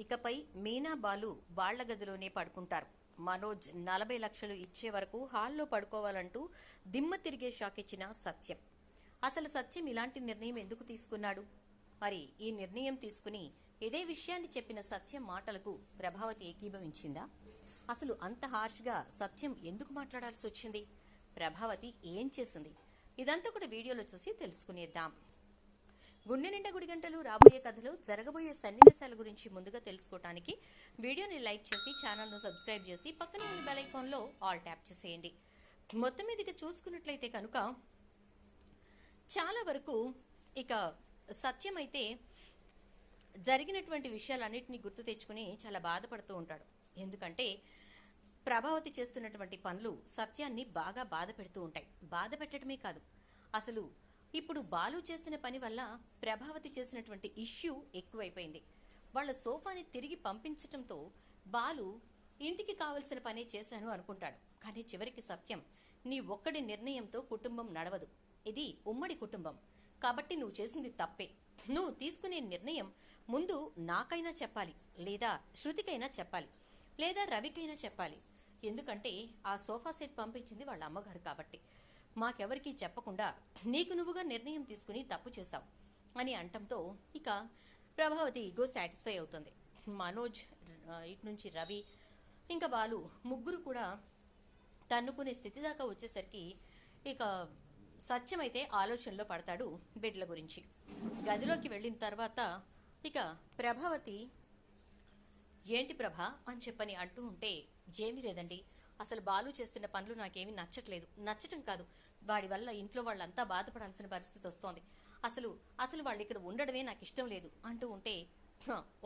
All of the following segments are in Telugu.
ఇకపై మీనా బాలు వాళ్ల గదిలోనే పడుకుంటారు. మనోజ్ 40 లక్షలు ఇచ్చే వరకు హాల్లో పడుకోవాలంటూ దిమ్మ తిరిగే షాక్ ఇచ్చిన సత్యం. అసలు సత్యం ఇలాంటి నిర్ణయం ఎందుకు తీసుకున్నాడు? మరి ఈ నిర్ణయం తీసుకుని ఇదే విషయాన్ని చెప్పిన సత్యం మాటలకు ప్రభావతి ఏకీభవించిందా? అసలు అంత హార్ష్గా సత్యం ఎందుకు మాట్లాడాల్సి వచ్చింది? ప్రభావతి ఏం చేసింది? ఇదంతా కూడా వీడియోలో చూసి తెలుసుకునేద్దాం. గుండె నిండా గుడిగంటలు రాబోయే కథలో జరగబోయే సన్నివేశాల గురించి ముందుగా తెలుసుకోవడానికి వీడియోని లైక్ చేసి ఛానల్ను సబ్స్క్రైబ్ చేసి పక్కన ఉన్న బెల్ ఐకాన్లో ఆల్ ట్యాప్ చేసేయండి. మొత్తం మీదకి చూసుకున్నట్లయితే కనుక చాలా వరకు ఇక సత్యం అయితే జరిగినటువంటి విషయాలన్నింటినీ గుర్తు తెచ్చుకుని చాలా బాధపడుతూ ఉంటాడు. ఎందుకంటే ప్రభావతి చేస్తున్నటువంటి పనులు సత్యాన్ని బాగా బాధ పెడుతూ ఉంటాయి. బాధ పెట్టడమే కాదు, అసలు ఇప్పుడు బాలు చేసిన పని వల్ల ప్రభావతి చేసినటువంటి ఇష్యూ ఎక్కువైపోయింది. వాళ్ళ సోఫాని తిరిగి పంపించటంతో బాలు ఇంటికి కావలసిన పనే చేశాను అనుకుంటాడు. కానీ చివరికి సత్యం, నీ ఒక్కడి నిర్ణయంతో కుటుంబం నడవదు, ఇది ఉమ్మడి కుటుంబం కాబట్టి నువ్వు చేసింది తప్పే. నువ్వు తీసుకునే నిర్ణయం ముందు నాకైనా చెప్పాలి, లేదా శృతికైనా చెప్పాలి, లేదా రవికైనా చెప్పాలి. ఎందుకంటే ఆ సోఫా సెట్ పంపించింది వాళ్ళ అమ్మగారు కాబట్టి మాకెవరికీ చెప్పకుండా నీకు నువ్వుగా నిర్ణయం తీసుకుని తప్పు చేశావు అని అంటంతో ఇక ప్రభావతి ఈగో సాటిస్ఫై అవుతుంది. మనోజ్, ఇటు నుంచి రవి, ఇంకా బాలు ముగ్గురు కూడా తన్నుకునే స్థితి దాకా వచ్చేసరికి ఇక సత్యం అయితే ఆలోచనలో పడతాడు బిడ్డల గురించి. గదిలోకి వెళ్ళిన తర్వాత ఇక ప్రభావతి, ఏంటి ప్రభా అని చెప్పని అంటూ ఉంటే, ఏమీ లేదండి, అసలు బాలు చేస్తున్న పనులు నాకేమీ నచ్చట్లేదు. నచ్చటం కాదు, వాడి వల్ల ఇంట్లో వాళ్ళంతా బాధపడాల్సిన పరిస్థితి వస్తోంది. అసలు అసలు వాళ్ళు ఇక్కడ ఉండడమే నాకు ఇష్టం లేదు అంటూ ఉంటే,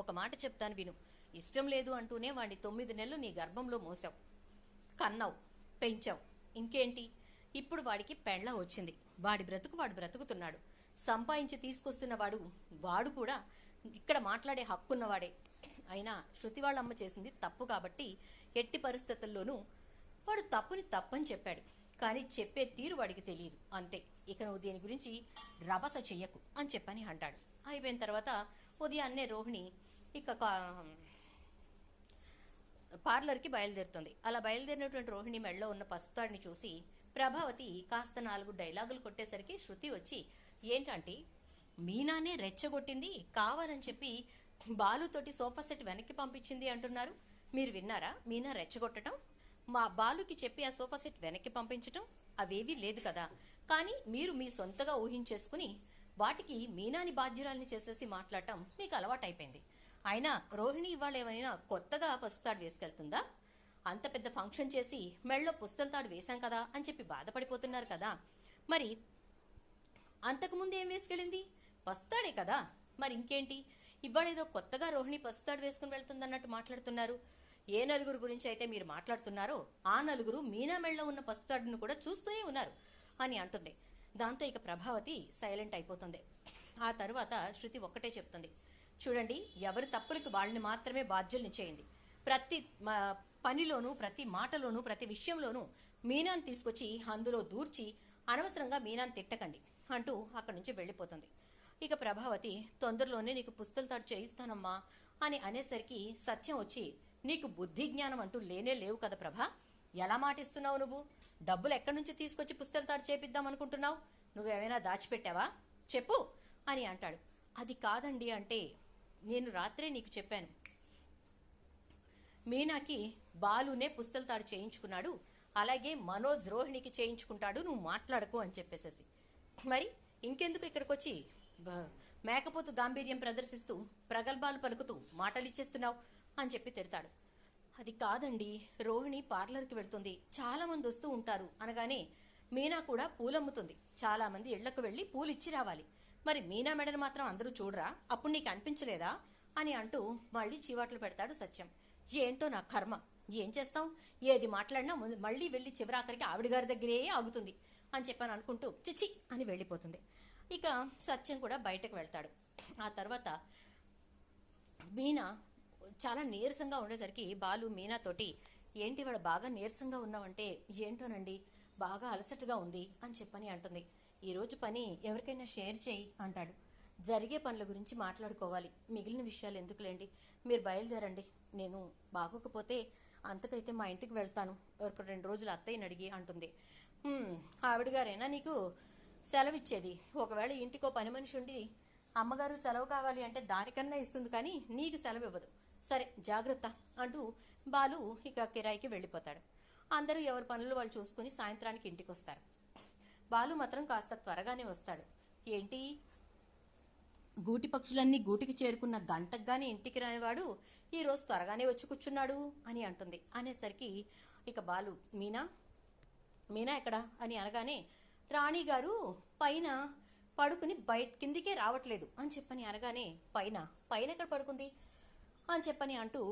ఒక మాట చెప్తాను విను. ఇష్టం లేదు అంటూనే వాడిని 9 నెలలు నీ గర్భంలో మోసావు, కన్నావు, పెంచావు. ఇంకేంటి, ఇప్పుడు వాడికి పెళ్ళ వచ్చింది, వాడి బ్రతుకు వాడు బ్రతుకుతున్నాడు. సంపాదించి తీసుకొస్తున్న వాడు కూడా ఇక్కడ మాట్లాడే హక్కున్నవాడే. అయినా శృతి వాళ్ళమ్మ చేసింది తప్పు కాబట్టి ఎట్టి పరిస్థితుల్లోనూ వాడు తప్పుని తప్పని చెప్పాడు. కానీ చెప్పే తీరు వాడికి తెలియదు, అంతే. ఇక నువ్వు దీని గురించి రభస చెయ్యకు అని చెప్పని అంటాడు. అయిపోయిన తర్వాత ఉదయాన్నే రోహిణి ఇక పార్లర్కి బయలుదేరుతుంది. అలా బయలుదేరినటువంటి రోహిణి మెడలో ఉన్న పసుతాడిని చూసి ప్రభావతి కాస్త 4 డైలాగులు కొట్టేసరికి శృతి వచ్చి, ఏంటంటే మీనానే రెచ్చగొట్టింది, కావాలని చెప్పి బాలుతోటి సోఫా సెట్ వెనక్కి పంపించింది అంటున్నారు. మీరు విన్నారా? మీనా రెచ్చగొట్టడం, మా బాలుకి చెప్పి ఆ సోఫా సెట్ వెనక్కి పంపించటం అవేవీ లేదు కదా. కానీ మీరు మీ సొంతగా ఊహించేసుకుని వాటికి మీనాని బాధ్యురాల్ని చేసేసి మాట్లాడటం మీకు అలవాటైపోయింది. అయినా రోహిణి ఇవాళ ఏమైనా కొత్తగా పసుతాడు వేసుకెళ్తుందా? అంత పెద్ద ఫంక్షన్ చేసి మెళ్ళలో పుస్తల తాడు వేశాం కదా అని చెప్పి బాధపడిపోతున్నారు కదా. మరి అంతకుముందు ఏం వేసుకెళ్ళింది? పసుతాడే కదా. మరి ఇంకేంటి, ఇవాళ ఏదో కొత్తగా రోహిణి పసుతాడు వేసుకుని వెళ్తుందన్నట్టు మాట్లాడుతున్నారు. ఏ నలుగురు గురించి అయితే మీరు మాట్లాడుతున్నారో ఆ నలుగురు మీనా మెళ్ళలో ఉన్న పసుతాడును కూడా చూస్తూనే ఉన్నారు అని అంటుంది. దాంతో ఇక ప్రభావతి సైలెంట్ అయిపోతుంది. ఆ తర్వాత శృతి ఒక్కటే చెప్తుంది, చూడండి, ఎవరి తప్పులకు వాళ్ళని మాత్రమే బాధ్యుల్ని చేయండి. ప్రతి పనిలోనూ, ప్రతి మాటలోనూ, ప్రతి విషయంలోనూ మీనాన్ని తీసుకొచ్చి అందులో దూర్చి అనవసరంగా మీనాన్ని తిట్టకండి అంటూ అక్కడి నుంచి వెళ్ళిపోతుంది. ఇక ప్రభావతి, తొందరలోనే నీకు పుస్తల తాడు చేయిస్తానమ్మా అని అనేసరికి సత్యం వచ్చి, నీకు బుద్ధి జ్ఞానం అంటూ లేనే లేవు కదా ప్రభా, ఎలా మాటిస్తున్నావు నువ్వు? డబ్బులు ఎక్కడి నుంచి తీసుకొచ్చి పుస్తల తాడు చేపిద్దాం అనుకుంటున్నావు? నువ్వేమైనా దాచిపెట్టావా చెప్పు అని అంటాడు. అది కాదండి అంటే, నేను రాత్రే నీకు చెప్పాను, మీనాకి బాలునే పుస్తల తాడు చేయించుకున్నాడు, అలాగే మనోజ్ రోహిణికి చేయించుకుంటాడు, నువ్వు మాట్లాడకు అని చెప్పేసేసి. మరి ఇంకెందుకు ఇక్కడికి వచ్చి మేకపోతు గాంభీర్యం ప్రదర్శిస్తూ ప్రగల్భాలు పలుకుతూ మాటలు ఇచ్చేస్తున్నావు అని చెప్పి తిడతాడు. అది కాదండి, రోహిణి పార్లర్కి వెళ్తుంది, చాలామంది వస్తూ ఉంటారు అనగానే మీనా కూడా పూలమ్ముతుంది, చాలామంది ఇళ్లకు వెళ్ళి పూలు ఇచ్చి రావాలి. మరి మీనా మెడను మాత్రం అందరూ చూడరా? అప్పుడు నీకు అనిపించలేదా అని అంటూ మళ్ళీ చీవాట్లు పెడతాడు సత్యం. ఏంటో నా కర్మ, ఏం చేస్తాం, ఏది మాట్లాడినా మళ్ళీ వెళ్ళి చివరాఖరికి ఆవిడ గారి దగ్గరే ఆగుతుంది అని చెప్పాను అనుకుంటూ చిచి అని వెళ్ళిపోతుంది. ఇక సత్యం కూడా బయటకు వెళ్తాడు. ఆ తర్వాత మీనా చాలా నీరసంగా ఉండేసరికి బాలు మీనాతోటి, ఏంటి వాడు బాగా నీరసంగా ఉన్నావంటే, ఏంటోనండి బాగా అలసటగా ఉంది అని చెప్పని అంటుంది. ఈరోజు పని ఎవరికైనా షేర్ చేయి అంటాడు. జరిగే పనుల గురించి మాట్లాడుకోవాలి. మిగిలిన విషయాలు ఎందుకులేండి, మీరు బయలుదేరండి. నేను బాగోకపోతే అంతకైతే మా ఇంటికి వెళ్తాను, ఒక 2 రోజులు అత్తయ్యని అడిగి అంటుంది. ఆవిడ గారేనా నీకు సెలవు ఇచ్చేది? ఒకవేళ ఇంటికో పని మనిషి ఉండి అమ్మగారు సెలవు కావాలి అంటే దానికన్నా ఇస్తుంది, కానీ నీకు సెలవు ఇవ్వదు. సరే జాగ్రత్త అంటూ బాలు ఇక కిరాయికి వెళ్ళిపోతాడు. అందరూ ఎవరి పనులు వాళ్ళు చూసుకుని సాయంత్రానికి ఇంటికి వస్తారు. బాలు మాత్రం కాస్త త్వరగానే వస్తాడు. ఏంటి, గూటి పక్షులన్నీ గూటికి చేరుకున్న గంటకు ఇంటికి రానివాడు ఈరోజు త్వరగానే వచ్చి కూర్చున్నాడు అని అంటుంది. అనేసరికి ఇక బాలు మీనా మీనా ఎక్కడా అని అనగానే, రాణి గారు పైన పడుకుని కిందికే రావట్లేదు అని చెప్పని అనగానే, పైన ఎక్కడ పడుకుంది అని చెప్పని అంటూ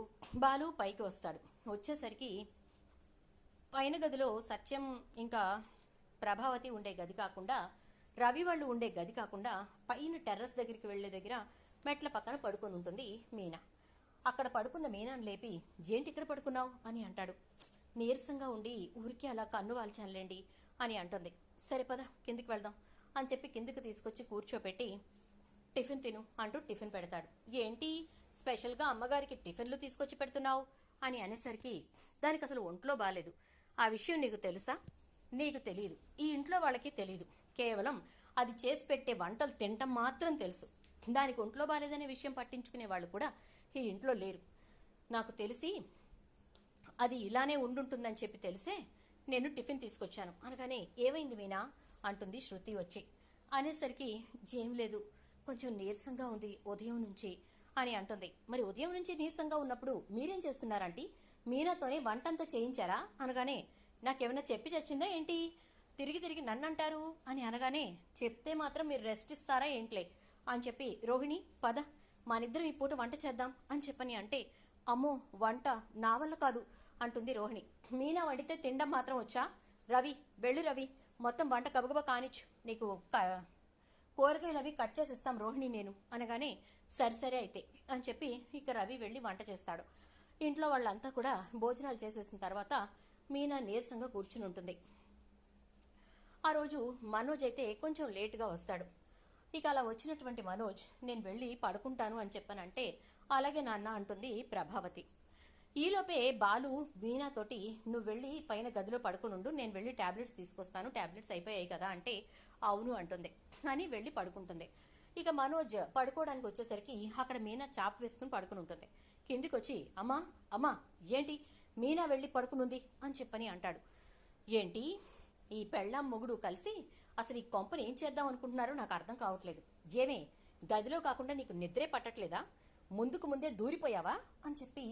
బాలు పైకి వస్తాడు. వచ్చేసరికి పైన గదిలో సత్యం ఇంకా ప్రభావతి ఉండే గది కాకుండా, రవి వాళ్ళు ఉండే గది కాకుండా పైన టెర్రస్ దగ్గరికి వెళ్లే దగ్గర మెట్ల పక్కన పడుకొని ఉంటుంది మీనా. అక్కడ పడుకున్న మీనాను లేపి, ఏంటి ఇక్కడ పడుకున్నావు అని అంటాడు. నీరసంగా ఉండి ఊరికి అలా కన్ను వాల్చానులేండి అని అంటుంది. సరే పద కిందికి వెళ్దాం అని చెప్పి కిందికి తీసుకొచ్చి కూర్చోపెట్టి, టిఫిన్ తిను అంటూ టిఫిన్ పెడతాడు. ఏంటి స్పెషల్గా అమ్మగారికి టిఫిన్లు తీసుకొచ్చి పెడుతున్నావు అని అనేసరికి, దానికి అసలు ఒంట్లో బాలేదు. ఆ విషయం నీకు తెలుసా? నీకు తెలియదు, ఈ ఇంట్లో వాళ్ళకి తెలీదు. కేవలం అది చేసి పెట్టే వంటలు తినటం మాత్రం తెలుసు. దానికి ఒంట్లో బాలేదనే విషయం పట్టించుకునే వాళ్ళు కూడా ఈ ఇంట్లో లేరు. నాకు తెలిసి అది ఇలానే ఉండుంటుందని చెప్పి తెలిసే నేను టిఫిన్ తీసుకొచ్చాను అనగానే, ఏమైంది మీనా అంటుంది శృతి వచ్చి. అనేసరికి, ఏం లేదు, కొంచెం నీరసంగా ఉంది ఉదయం నుంచి అని అంటుంది. మరి ఉదయం నుంచి నీరసంగా ఉన్నప్పుడు మీరేం చేస్తున్నారంటీ? మీనాతోనే వంటంతా చేయించారా అనగానే, నాకేమైనా చెప్పి చచ్చిందా ఏంటి, తిరిగి నన్నంటారు అని అనగానే, చెప్తే మాత్రం మీరు రెస్ట్ ఇస్తారా ఏంట్లే అని చెప్పి, రోహిణి పద మనిద్దరం ఈ పూట వంట చేద్దాం అని చెప్పని అంటే, అమ్మో వంట నా వల్ల కాదు అంటుంది రోహిణి. మీనా వండితే తినడం మాత్రం వచ్చా? రవి వెళ్ళు, రవి మొత్తం వంట గబగబా కానిచ్చు, నీకు కూరగాయలు అవి కట్ చేసి ఇస్తాం రోహిణి నేను అనగానే, సరే అయితే అని చెప్పి ఇక రవి వెళ్ళి వంట చేస్తాడు. ఇంట్లో వాళ్ళంతా కూడా భోజనాలు చేసేసిన తర్వాత మీనా నీరసంగా కూర్చుని ఉంటుంది. ఆ రోజు మనోజ్ అయితే కొంచెం లేటుగా వస్తాడు. ఇక అలా వచ్చినటువంటి మనోజ్, నేను వెళ్ళి పడుకుంటాను అని చెప్పానంటే, అలాగే నాన్న అంటుంది ప్రభావతి. ఈలోపే బాలు మీనాతోటి, నువ్వు వెళ్ళి పైన గదిలో పడుకునుండు, నేను వెళ్ళి టాబ్లెట్స్ తీసుకొస్తాను, టాబ్లెట్స్ అయిపోయాయి కదా అంటే, అవును అంటుంది అని వెళ్ళి పడుకుంటుంది. ఇక మనోజ్ పడుకోవడానికి వచ్చేసరికి అక్కడ మీనా చాప్ వేసుకుని పడుకుని ఉంటుంది. కిందికి వచ్చి, అమ్మా ఏంటి మీనా వెళ్ళి పడుకునుంది అని చెప్పని అంటాడు. ఏంటి ఈ పెళ్ళాం మొగుడు కలిసి అసలు ఈ కొంపని ఏం చేద్దాం అనుకుంటున్నారో నాకు అర్థం కావట్లేదు. ఏమే గదిలో కాకుండా నీకు నిద్రే పట్టట్లేదా? ముందే దూరిపోయావా అని చెప్పి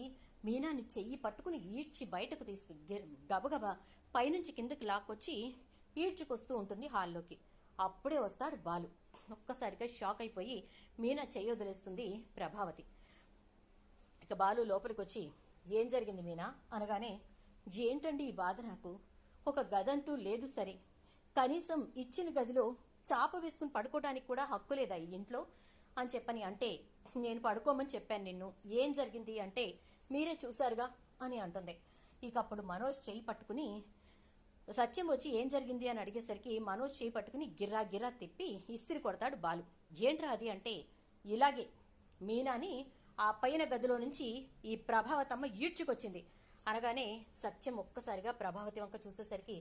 మీనాని చెయ్యి పట్టుకుని ఈడ్చి బయటకు గబగబా పైనుంచి కిందకి లాక్కొచ్చి ఈడ్చుకొస్తూ ఉంటుంది హాల్లోకి. అప్పుడే వస్తాడు బాలు. ఒక్కసారిగా షాక్ అయిపోయి మీనా చెయ్యి వదిలేస్తుంది ప్రభావతి. ఇక బాలు లోపలికి వచ్చి, ఏం జరిగింది మీనా అనగానే, ఏంటండి ఈ బాధ, నాకు ఒక గదంటూ లేదు, సరే కనీసం ఇచ్చిన గదిలో చాప వేసుకుని పడుకోవడానికి కూడా హక్కు లేదా ఈ ఇంట్లో అని చెప్పని అంటే, నేను పడుకోమని చెప్పాను నిన్ను, ఏం జరిగింది అంటే, మీరే చూశారుగా అని అంటుంది. ఇక అప్పుడు మనోజ్ చేయి పట్టుకుని, సత్యం వచ్చి ఏం జరిగింది అని అడిగేసరికి మనోజ్ చేయి పట్టుకుని గిర్రా తిప్పి ఇస్సిరి కొడతాడు బాలు. ఏంట్రా అది అంటే, ఇలాగే మీనాని ఆ పైన గదిలో నుంచి ఈ ప్రభావతమ్మ ఈడ్చుకొచ్చింది అనగానే, సత్యం ఒక్కసారిగా ప్రభావతి వంక చూసేసరికి,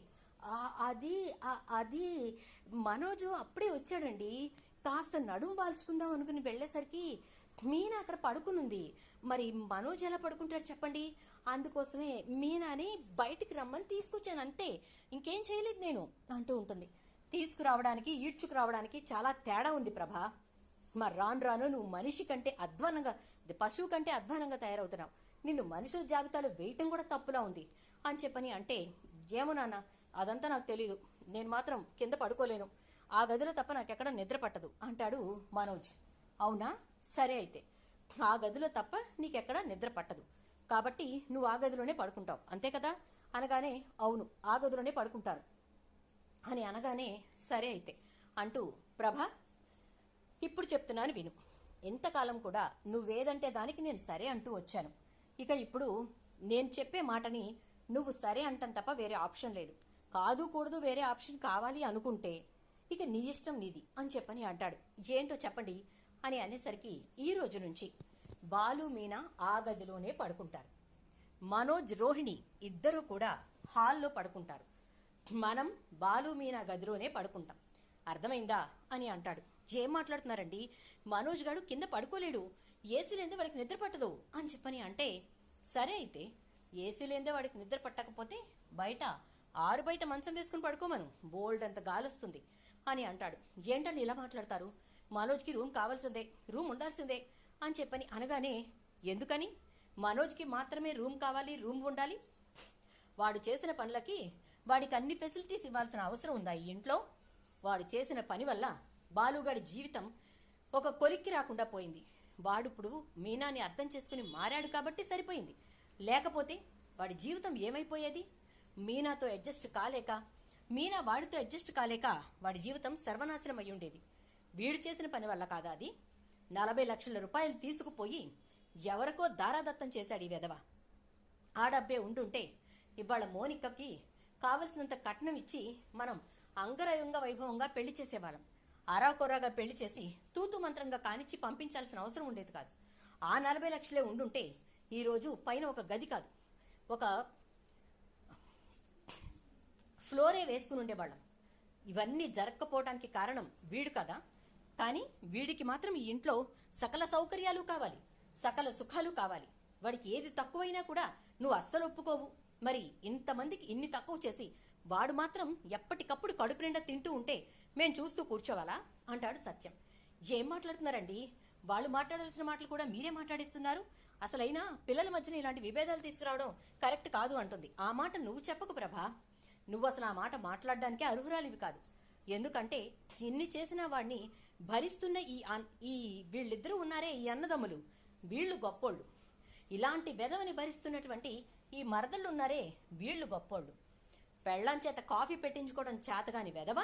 అది మనోజు అప్పుడే వచ్చాడండి, కాస్త నడుము వాల్చుకుందాం అనుకుని వెళ్ళేసరికి మీనా అక్కడ పడుకునుంది. మరి మనోజ్ ఎలా పడుకుంటాడు చెప్పండి? అందుకోసమే మీనాని బయటికి రమ్మని తీసుకొచ్చాను, అంతే, ఇంకేం చేయలేదు నేను అంటూ ఉంటుంది. తీసుకురావడానికి ఈడ్చుకురావడానికి చాలా తేడా ఉంది ప్రభా. మరి రాను నువ్వు మనిషి కంటే అధ్వానంగా, పశువు కంటే అధ్వానంగా తయారవుతున్నావు. నిన్ను మనుషుల జాబితాలో వేయటం కూడా తప్పులా ఉంది అని చెప్పని అంటే, ఏమో నాన్న అదంతా నాకు తెలీదు, నేను మాత్రం కింద పడుకోలేను, ఆ గదిలో తప్ప నాకెక్కడ నిద్ర పట్టదు అంటాడు మనోజ్. అవునా, సరే అయితే ఆ గదిలో తప్ప నీకెక్కడా నిద్ర పట్టదు కాబట్టి నువ్వు ఆ గదిలోనే పడుకుంటావు అంతే కదా అనగానే, అవును ఆ గదిలోనే పడుకుంటాను అని అనగానే, సరే అయితే అంటూ, ప్రభా ఇప్పుడు చెప్తున్నాను విను, ఎంతకాలం కూడా నువ్వేదంటే దానికి నేను సరే అంటూ వచ్చాను. ఇక ఇప్పుడు నేను చెప్పే మాటని నువ్వు సరే అంటాం తప్ప వేరే ఆప్షన్ లేదు. కాదు కూడదు వేరే ఆప్షన్ కావాలి అనుకుంటే ఇక నీ ఇష్టం నీది అని చెప్పని అంటాడు. ఏంటో చెప్పండి అని అనేసరికి ఈ రోజు నుంచి బాలు మీనా ఆ గదిలోనే పడుకుంటారు. మనోజ్ రోహిణి ఇద్దరూ కూడా హాల్లో పడుకుంటారు. మనం బాలు మీనా గదిలోనే పడుకుంటాం. అర్థమైందా అని అంటాడు. ఏం మాట్లాడుతున్నారండి, మనోజ్ గాడు కింద పడుకోలేడు, ఏసీ లేదే వాడికి నిద్ర పట్టదు అని చెప్పని అంటే, సరే అయితే ఏసీ లేదే వాడికి నిద్ర పట్టకపోతే బయట ఆరు బయట మంచం వేసుకుని పడుకోమను, బోల్డ్ అంత గాలొస్తుంది అని అంటాడు. ఏంటని ఇలా మాట్లాడతారు, మనోజ్కి రూమ్ కావాల్సిందే, రూమ్ ఉండాల్సిందే అని చెప్పని అనగానే, ఎందుకని మనోజ్కి మాత్రమే రూమ్ కావాలి, రూమ్ ఉండాలి? వాడు చేసిన పనులకి వాడికి అన్ని ఫెసిలిటీస్ ఇవ్వాల్సిన అవసరం ఉందా ఈ ఇంట్లో? వాడు చేసిన పని వల్ల బాలుగాడి జీవితం ఒక కొలిక్కి రాకుండా పోయింది. వాడిప్పుడు మీనాని అర్థం చేసుకుని మారాడు కాబట్టి సరిపోయింది, లేకపోతే వాడి జీవితం ఏమైపోయేది? మీనాతో అడ్జస్ట్ కాలేక, మీనా వాడితో అడ్జస్ట్ కాలేక వాడి జీవితం సర్వనాశనం అయి ఉండేది. వీడు చేసిన పని వల్ల కాదా అది? 40 లక్షల రూపాయలు తీసుకుపోయి ఎవరికో దారాదత్తం చేశాడు ఈ వెధవ. ఆ డబ్బే ఉండుంటే ఇవాళ మోనికకి కావలసినంత కట్నం ఇచ్చి మనం అంగరంగ వైభవంగా పెళ్లి చేసేవాళ్ళం. అరాకొరాగా పెళ్లి చేసి తూతు మంత్రంగా కానిచ్చి పంపించాల్సిన అవసరం ఉండేది కాదు. ఆ 40 లక్షలే ఉండుంటే ఈరోజు పైన ఒక గది కాదు, ఒక ఫ్లోరే వేసుకుని ఉండేవాళ్ళం. ఇవన్నీ జరగకపోవడానికి కారణం వీడు కదా. కానీ వీడికి మాత్రం ఈ ఇంట్లో సకల సౌకర్యాలు కావాలి, సకల సుఖాలు కావాలి. వాడికి ఏది తక్కువైనా కూడా నువ్వు అస్సలు ఒప్పుకోవు. మరి ఇంతమందికి ఇన్ని తక్కువ చేసి వాడు మాత్రం ఎప్పటికప్పుడు కడుపు నిండా తింటూ ఉంటే మేం చూస్తూ కూర్చోవాలా అంటాడు సత్యం. ఏం మాట్లాడుతున్నారండి, వాళ్ళు మాట్లాడాల్సిన మాటలు కూడా మీరే మాట్లాడిస్తున్నారు. అసలైనా పిల్లల మధ్యన ఇలాంటి విభేదాలు తీసుకురావడం కరెక్ట్ కాదు అంటుంది. ఆ మాట నువ్వు చెప్పకు ప్రభా, నువ్వు అసలు ఆ మాట మాట్లాడడానికే అర్హురాలివి కాదు. ఎందుకంటే ఇన్ని చేసిన వాడిని భరిస్తున్న ఈ వీళ్ళిద్దరూ ఉన్నారే, ఈ అన్నదమ్ములు, వీళ్ళు గొప్పోళ్ళు. ఇలాంటి వెధవని భరిస్తున్నటువంటి ఈ మరదళ్ళు ఉన్నారే, వీళ్ళు గొప్పోళ్ళు. పెళ్ళాం చేత కాఫీ పెట్టించుకోవడం చేతగాని వెధవ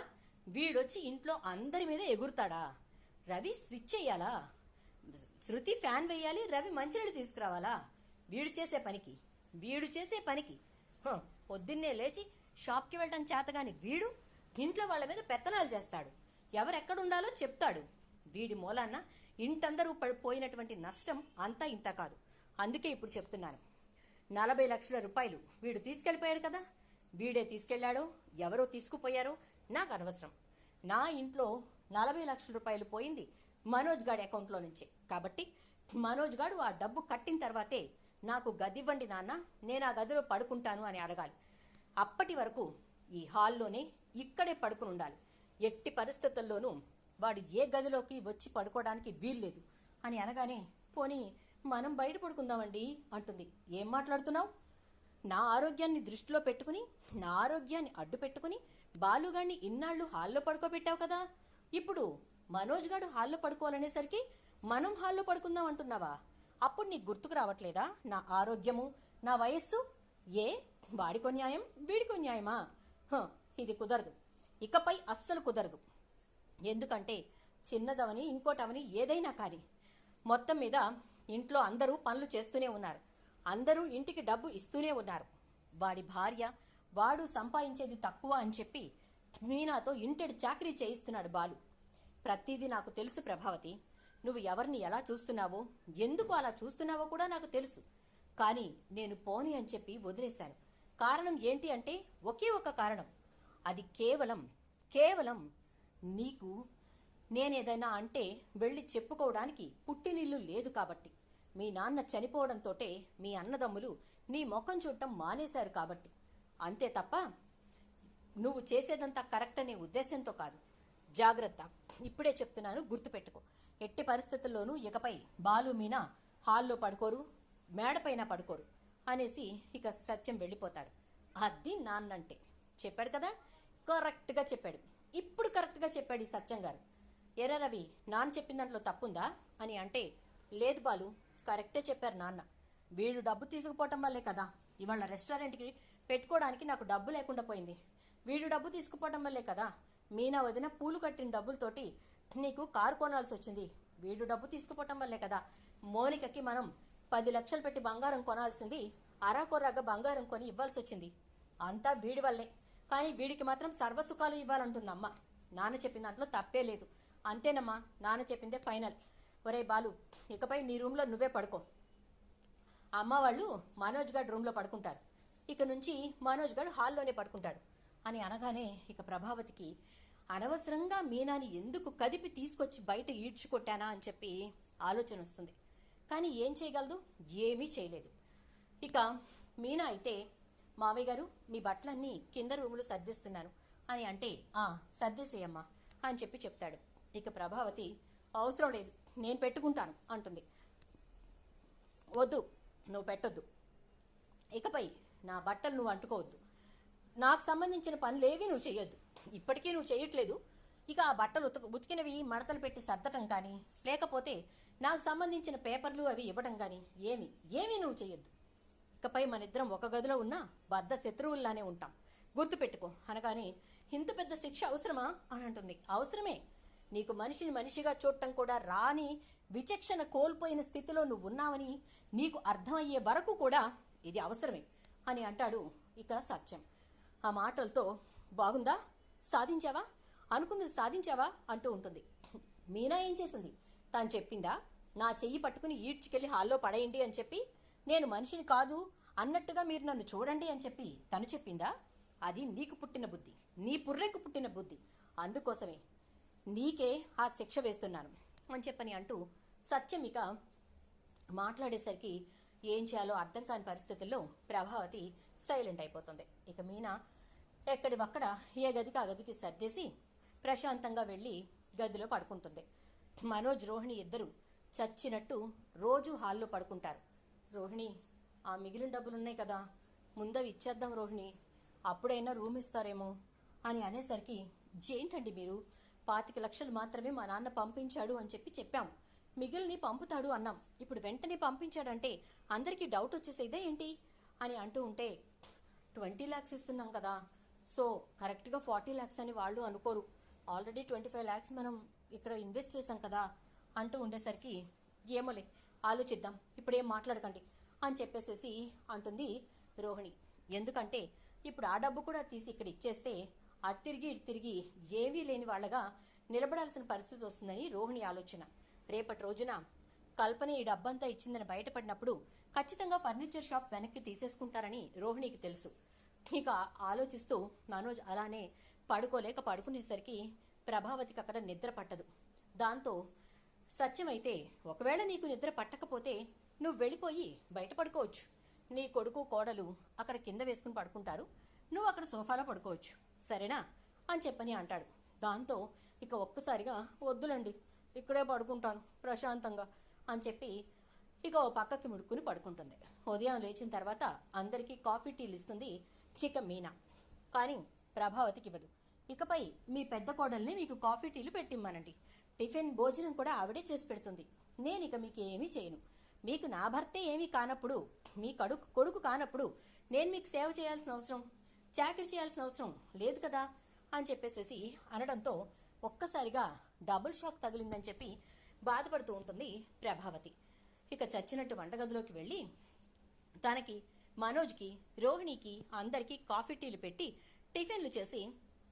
వీడొచ్చి ఇంట్లో అందరి మీద ఎగురుతాడా? రవి స్విచ్ చెయ్యాలా, శృతి ఫ్యాన్ వేయాలి, రవి మంచినీళ్ళు తీసుకురావాలా? వీడు చేసే పనికి పొద్దున్నే లేచి షాప్కి వెళ్ళడం చేతగాని వీడు ఇంట్లో వాళ్ళ మీద పెత్తనాలు చేస్తాడు, ఎవరెక్కడుండాలో చెప్తాడు. వీడి మూలాన్న ఇంటందరూ పోయినటువంటి నష్టం అంతా ఇంత కాదు. అందుకే ఇప్పుడు చెప్తున్నాను, 40 లక్షల రూపాయలు వీడు తీసుకెళ్ళిపోయాడు కదా, వీడే తీసుకెళ్లాడో ఎవరో తీసుకుపోయారో నాకు అనవసరం. నా ఇంట్లో 40 లక్షల రూపాయలు పోయింది మనోజ్ గాడి అకౌంట్లో నుంచే. కాబట్టి మనోజ్ గాడు ఆ డబ్బు కట్టిన తర్వాతే నాకు గది ఇవ్వండి నాన్న, నేను ఆ గదిలో పడుకుంటాను అని అడగాలి. అప్పటి వరకు ఈ హాల్లోనే ఇక్కడే పడుకుని ఉండాలి. ఎట్టి పరిస్థితుల్లోనూ వాడు ఏ గదిలోకి వచ్చి పడుకోవడానికి వీల్లేదు అని అనగానే, పోనీ మనం బయట పడుకుందామండి అంటుంది. ఏం మాట్లాడుతున్నావు? నా ఆరోగ్యాన్ని దృష్టిలో పెట్టుకుని, నా ఆరోగ్యాన్ని అడ్డు పెట్టుకుని బాలుగాడిని ఇన్నాళ్ళు హాల్లో పడుకోబెట్టావు కదా, ఇప్పుడు మనోజ్ గాడు హాల్లో పడుకోవాలనేసరికి మనం హాల్లో పడుకుందాం అంటున్నావా? అప్పుడు నీకు గుర్తుకు రావట్లేదా నా ఆరోగ్యము, నా వయస్సు? ఏ వాడికో న్యాయం వీడికో న్యాయమా? ఇది కుదరదు, ఇకపై అస్సలు కుదరదు. ఎందుకంటే చిన్నదవని ఇంకోటవని ఏదైనా కానీ మొత్తం మీద ఇంట్లో అందరూ పనులు చేస్తూనే ఉన్నారు, అందరూ ఇంటికి డబ్బు ఇస్తూనే ఉన్నారు. వాడి భార్య వాడు సంపాదించేది తక్కువ అని చెప్పి మీనాతో ఇంటెడు చాకరీ చేయిస్తున్నాడు బాలు. ప్రతిదీ నాకు తెలుసు ప్రభావతి, నువ్వు ఎవరిని ఎలా చూస్తున్నావో, ఎందుకు అలా చూస్తున్నావో కూడా నాకు తెలుసు. కానీ నేను పోని అని చెప్పి వదిలేశాను. కారణం ఏంటి అంటే ఒకే ఒక కారణం, అది కేవలం నీకు నేనేదైనా అంటే వెళ్ళి చెప్పుకోవడానికి పుట్టినిల్లు లేదు కాబట్టి. మీ నాన్న చనిపోవడంతోటే మీ అన్నదమ్ములు నీ ముఖం చూడటం మానేశారు కాబట్టి. అంతే తప్ప నువ్వు చేసేదంతా కరెక్ట్ అనే ఉద్దేశంతో కాదు. జాగ్రత్త, ఇప్పుడే చెప్తున్నాను, గుర్తుపెట్టుకో. ఎట్టి పరిస్థితుల్లోనూ ఇకపై బాలు మీనా హాల్లో పడుకోరు, మేడపైన పడుకోరు అనేసి ఇక సత్యం వెళ్ళిపోతాడు. అది నాన్నంటే చెప్పాడు కదా, కరెక్ట్గా చెప్పాడు. ఇప్పుడు కరెక్ట్గా చెప్పాడు ఈ సత్యం గారు. ఎరా రవి, నాన్న చెప్పిన దాంట్లో తప్పుందా అని అంటే, లేదు బాలు, కరెక్టే చెప్పారు నాన్న. వీడు డబ్బు తీసుకుపోవటం వల్లే కదా ఇవాళ రెస్టారెంట్కి పెట్టుకోవడానికి నాకు డబ్బు లేకుండా పోయింది. వీడు డబ్బు తీసుకుపోవటం వల్లే కదా మీనా వదిన పూలు కట్టిన డబ్బులతోటి నీకు కారు కొనాల్సి వచ్చింది. వీడు డబ్బు తీసుకుపోవటం వల్లే కదా మోనికకి మనం 10 లక్షలు పెట్టి బంగారం కొనాల్సింది అరాకొరాగా బంగారం కొని ఇవ్వాల్సి వచ్చింది. అంతా వీడి వల్లే. కానీ వీడికి మాత్రం సర్వసుఖాలు ఇవ్వాలంటుందమ్మ. నాన్న చెప్పిన దాంట్లో తప్పే లేదు. అంతేనమ్మా, నాన్న చెప్పిందే ఫైనల్. ఒరే బాలు, ఇకపై నీ రూమ్లో నువ్వే పడుకో. అమ్మ వాళ్ళు మనోజ్ గారు రూమ్లో పడుకుంటారు. ఇక నుంచి మనోజ్ గారు హాల్లోనే పడుకుంటాడు అని అనగానే ఇక ప్రభావతికి అనవసరంగా మీనాని ఎందుకు కదిపి తీసుకొచ్చి బయట ఈడ్చుకొట్టానా అని చెప్పి ఆలోచన వస్తుంది. కానీ ఏం చేయగలదు? ఏమీ చేయలేదు. ఇక మీనా అయితే, మావయ్య గారు మీ బట్టలన్నీ కింద రూములు సర్దిస్తున్నాను అని అంటే, సర్దేసేయమ్మా అని చెప్పి చెప్తాడు. ఇక ప్రభావతి, అవసరం లేదు, నేను పెట్టుకుంటాను అంటుంది. వద్దు, నువ్వు పెట్టొద్దు. ఇకపై నా బట్టలు నువ్వు అంటుకోవద్దు. నాకు సంబంధించిన పనులేవి నువ్వు చేయొద్దు. ఇప్పటికీ నువ్వు చేయట్లేదు. ఇక ఆ బట్టలు ఉతికినవి మడతలు పెట్టి సర్దటం కానీ, లేకపోతే నాకు సంబంధించిన పేపర్లు అవి ఇవ్వడం కానీ ఏమీ నువ్వు చేయొద్దు. ఇకపై మనిద్దరం ఒక గదిలో ఉన్న బద్ద శత్రువుల్లానే ఉంటాం, గుర్తుపెట్టుకో అనగానే, ఇంత పెద్ద శిక్ష అవసరమా అని అంటుంది. అవసరమే. నీకు మనిషిని మనిషిగా చూడటం కూడా రాని విచక్షణ కోల్పోయిన స్థితిలో నువ్వు ఉన్నావని నీకు అర్థమయ్యే వరకు కూడా ఇది అవసరమే అని అంటాడు ఇక సత్యం. ఆ మాటలతో, బాగుందా, సాధించావా, అనుకున్నది సాధించావా అంటూ ఉంటుంది. మీనా ఏం చేసింది? తాను చెప్పిందా నా చెయ్యి పట్టుకుని ఈడ్చుకెళ్ళి హాల్లో పడేయండి అని చెప్పి? నేను మనిషిని కాదు అన్నట్టుగా మీరు నన్ను చూడండి అని చెప్పి తను చెప్పిందా? అది నీకు పుట్టిన బుద్ధి, నీ పుర్రెకు పుట్టిన బుద్ధి. అందుకోసమే నీకే ఆ శిక్ష వేస్తున్నాను అని చెప్పని అంటూ సత్యం ఇక మాట్లాడేసరికి ఏం చేయాలో అర్థం కాని పరిస్థితుల్లో ప్రభావతి సైలెంట్ అయిపోతుంది. ఇక మీనా ఎక్కడివక్కడ ఏ గదికి ఆ గదికి సర్దేసి ప్రశాంతంగా వెళ్ళి గదిలో పడుకుంటుంది. మనోజ్, రోహిణి ఇద్దరు చచ్చినట్టు రోజు హాల్లో పడుకుంటారు. రోహిణి, ఆ మిగిలిన డబ్బులున్నాయి కదా, ముందవి ఇచ్చేద్దాం రోహిణి, అప్పుడైనా రూమ్ ఇస్తారేమో అని అనేసరికి, ఏంటండి మీరు, 25 లక్షలు మాత్రమే మా నాన్న పంపించాడు అని చెప్పాం, మిగిలిని పంపుతాడు అన్నాం, ఇప్పుడు వెంటనే పంపించాడంటే అందరికీ డౌట్ వచ్చేసేదా ఏంటి అని అంటూ ఉంటే, 20 lakhs ఇస్తున్నాం కదా, సో కరెక్ట్గా 40 lakhs అని వాళ్ళు అనుకోరు, ఆల్రెడీ 25 lakhs మనం ఇక్కడ ఇన్వెస్ట్ చేశాం కదా అంటూ ఉండేసరికి, ఏమోలే ఆలోచిద్దాం, ఇప్పుడేం మాట్లాడకండి అని చెప్పేసేసి అంటుంది రోహిణి. ఎందుకంటే ఇప్పుడు ఆ డబ్బు కూడా తీసి ఇక్కడ ఇచ్చేస్తే అటు తిరిగి ఇటు తిరిగి ఏమీ లేని వాళ్ళగా నిలబడాల్సిన పరిస్థితి వస్తుందని రోహిణి ఆలోచన. రేపటి రోజున కల్పన ఈ డబ్బంతా ఇచ్చిందని బయటపడినప్పుడు ఖచ్చితంగా ఫర్నిచర్ షాప్ వెనక్కి తీసేసుకుంటారని రోహిణికి తెలుసు. ఇక ఆలోచిస్తూ మనోజ్ అలానే పడుకునేసరికి ప్రభావతికి అక్కడ నిద్ర పట్టదు. దాంతో సత్యమైతే, ఒకవేళ నీకు నిద్ర పట్టకపోతే నువ్వు వెళ్ళిపోయి బయట పడుకోవచ్చు, నీ కొడుకు కోడలు అక్కడ కింద వేసుకుని పడుకుంటారు, నువ్వు అక్కడ సోఫాలో పడుకోవచ్చు, సరేనా అని చెప్పని అంటాడు. దాంతో ఇక ఒక్కసారిగా, వద్దులండి, ఇక్కడే పడుకుంటాను ప్రశాంతంగా అని చెప్పి ఇక ఓ పక్కకి ముడుక్కుని పడుకుంటుంది. ఉదయం లేచిన తర్వాత అందరికీ కాఫీ టీలు ఇస్తుంది ఇక మీనా. కానీ ప్రభావతికి ఇవ్వదు. ఇకపై మీ పెద్ద కోడల్ని మీకు కాఫీ టీలు పెట్టిమ్మనండి, టిఫిన్ భోజనం కూడా ఆవిడే చేసి పెడుతుంది, నేను ఇక మీకు ఏమీ చేయను, మీకు నా భర్తే ఏమీ కానప్పుడు, మీ కొడుకు కానప్పుడు నేను మీకు సేవ చేయాల్సిన అవసరం, చాకరీ చేయాల్సిన అవసరం లేదు కదా అని చెప్పేసేసి అనడంతో ఒక్కసారిగా డబుల్ షాక్ తగిలిందని చెప్పి బాధపడుతూ ఉంటుంది ప్రభావతి. ఇక చచ్చినట్టు వంటగదిలోకి వెళ్ళి తనకి, మనోజ్కి, రోహిణికి అందరికీ కాఫీ టీలు పెట్టి టిఫిన్లు చేసి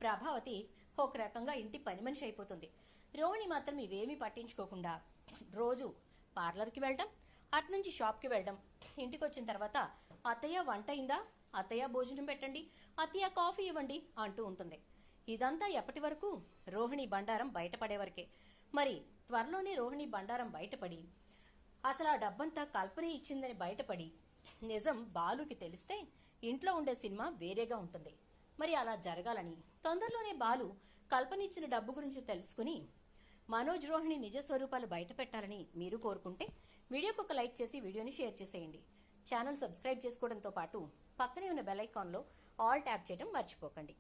ప్రభావతి ఒక రకంగా ఇంటి పని మనిషి అయిపోతుంది. రోహిణి మాత్రం ఇవేమీ పట్టించుకోకుండా రోజు పార్లర్కి వెళ్ళడం, అటునుంచి షాప్కి వెళ్ళడం, ఇంటికి వచ్చిన తర్వాత అత్తయ్య వంట అయిందా, అత్తయ్య భోజనం పెట్టండి, అత్తయ్య కాఫీ ఇవ్వండి అంటూ ఉంటుంది. ఇదంతా ఎప్పటి వరకు? రోహిణి బండారం బయటపడే వరకే. మరి త్వరలోనే రోహిణి బండారం బయటపడి అసలు ఆ డబ్బంతా కల్పన ఇచ్చిందని బయటపడి నిజం బాలుకి తెలిస్తే ఇంట్లో ఉండే సినిమా వేరేగా ఉంటుంది. మరి అలా జరగాలని తొందరలోనే బాలు కల్పన ఇచ్చిన డబ్బు గురించి తెలుసుకుని మనోజ్, రోహిణి నిజ స్వరూపాలు బయట పెట్టాలని మీరు కోరుకుంటే వీడియోకి ఒక లైక్ చేసి వీడియోని షేర్ చేసేయండి. ఛానల్ సబ్స్క్రైబ్ చేసుకోవడంతో పాటు పక్కనే ఉన్న బెల్ ఐకాన్లో ఆల్ ట్యాప్ చేయడం మర్చిపోకండి.